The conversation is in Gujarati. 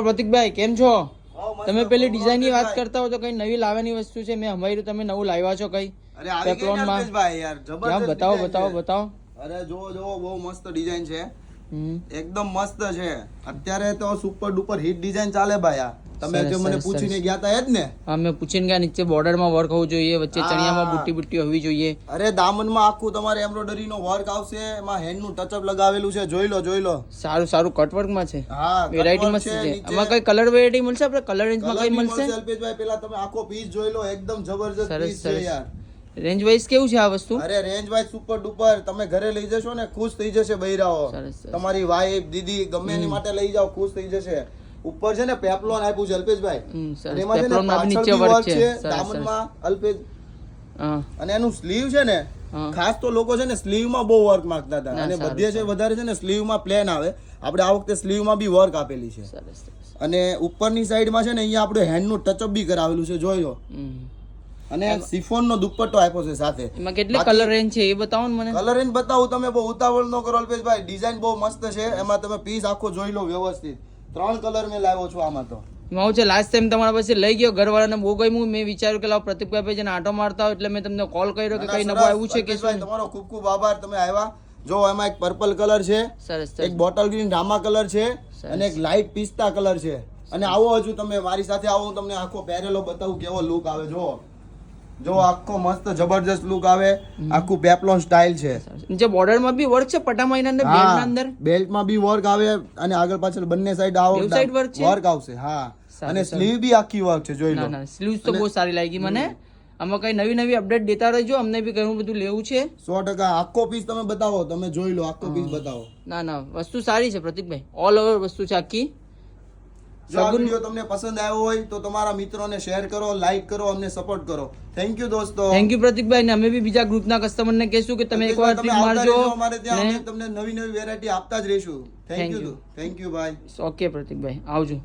પ્રતિકભાઈ કેમ છો? તમે પેલી ડિઝાઇન ની વાત કરતા હો તો કઈ નવી લાવવાની વસ્તુ છે? મેં હમાયરું તમે નવું લાવ્યા છો કઈ પેપ્લોન માં? બતાવો. અરે જો બહુ મસ્ત ડિઝાઇન છે, એકદમ મસ્ત છે. અત્યારે તો સુપર ડુપર હિટ ડિઝાઇન ચાલે ભાઈ. આ તમે જે મને પૂછીને ગયા તા જ ને? હા, મેં પૂછીને ગયા. નીચે બોર્ડર માં વર્ક હોવું જોઈએ, વચ્ચે ચણિયામાં બુટ્ટી હોવી જોઈએ. અરે દામનમાં આખું તમારે એમ્બ્રોઇડરી નો વર્ક આવશે, એમાં હેન્ડ નું ટચઅપ લગાવેલું છે. જોઈ લો. સારું કટવર્ક માં છે. હા, વેરાયટી મસ્ત છે. આમાં કઈ કલર વેરાયટી મળશે? આપણે કલર રેન્જ માં કઈ મળશે? અલ્પેશભાઈ પેલા તમે આખો પીસ જોઈ લો, એકદમ જબરજસ્ત પીસ છે યાર. રેન્જ વાઇઝ કેવું છે આ વસ્તુ? અરે રેન્જ વાઇઝ સુપર ડુપર. તમે ઘરે લઈ જશો ને ખુશ થઈ જશે બૈરાઓ. તમારી વાઈફ દીદી ગમે એની માટે લઈ જાઓ, ખુશ થઈ જશે. ઉપર છે ને પેપ્લોન આપ્યું છે અલ્પેશભાઈ, એમાં છે ને નીચે વર્ક છે દામનમાં અલ્પેશ. અને એનું સ્લીવ છે ને, ખાસ તો લોકો છે ને સ્લીવ માં બહુ વર્ક માંગતા હતા, અને બધે છે વધારે છે ને સ્લીવ માં પ્લેન આવે. આપણે આ વખતે સ્લીવ માં બી વર્ક આપેલી છે. અને ઉપરની સાઈડ માં છે ને અહીંયા આપણે હેન્ડ નું ટચઅપ બી કરાવેલું છે, જોઈ લો. અને સિફોન નો દુપટ્ટો આપ્યો છે સાથે. એમાં કેટલી કલર રેન્જ છે એ બતાવો ને મને. કલર રેન્જ બતાવું, તમે બહુ ઉતાવળ ન કરો અલ્પેશભાઈ. ડિઝાઇન બહુ મસ્ત છે, એમાં તમે પીસ આખો જોઈ લો વ્યવસ્થિત. 3 કલર મેં લાવ્યો છું આમાં. તો હું છે લાસ્ટ ટાઈમ તમારા પાસે લઈ ગયો, ઘરવાળાને બહુ ગમ્યું. મેં વિચાર્યું કે લાવ પ્રતિકભાઈ ભાઈ જેને આટો મારતા હોય એટલે મેં તમને કોલ કર્યો કે કઈ નવું આવ્યું છે કે શું. તમારો ખૂબ ખૂબ આભાર, તમે આવ્યા. જો એમાં એક પર્પલ કલર છે, એક બોટલ ગ્રીન રામા કલર છે, અને એક લાઇટ પિસ્તા કલર છે. અને આવો હજુ તમે મારી સાથે આવો, હું તમને આખો પહેરેલો બતાવું કેવો લુક આવે. જો આખો મસ્ત જબરજસ્ત લુક આવે. આખું પેપ્લોન સ્ટાઇલ છે. નીચે બોર્ડર માં બી વર્ક છે, પટ્ટામાં એના અંદર બેલ્ટ ના અંદર બેલ્ટ માં બી વર્ક આવે, અને આગળ પાછળ બંને સાઈડ વર્ક આવશે. હા, અને સ્લીવ બી આખી વર્ક છે, જોઈ લો. સ્લીવ્સ તો બહુ સારી લાગી મને. આમાં કઈ નવી અપડેટ દેતા રહેજો, અમને બી ઘણું બધું લેવું છે. 100%. આખો પીસ તમે બતાવો, તમે જોઈ લો, આખો પીસ બતાવો. ના વસ્તુ સારી છે પ્રતિકભાઈ, ઓલ ઓવર વસ્તુ છે આખી. જો આ વિડિયો તમને પસંદ આવ્યો હોય તો તમારા મિત્રોને શેર કરો, લાઈક કરો, અમને સપોર્ટ કરો. થેન્ક યુ દોસ્તો. થેન્ક યુ પ્રતિકભાઈ. ને અમે બી બીજા ગ્રુપના કસ્ટમરને કહેશું કે તમે એકવાર ટ્રીપ મારજો. અમારે ત્યાં અમે તમને નવી વેરાયટી આપતા જ રહીશું. થેન્ક યુ ભાઈ. ઓકે પ્રતિકભાઈ, આવજો.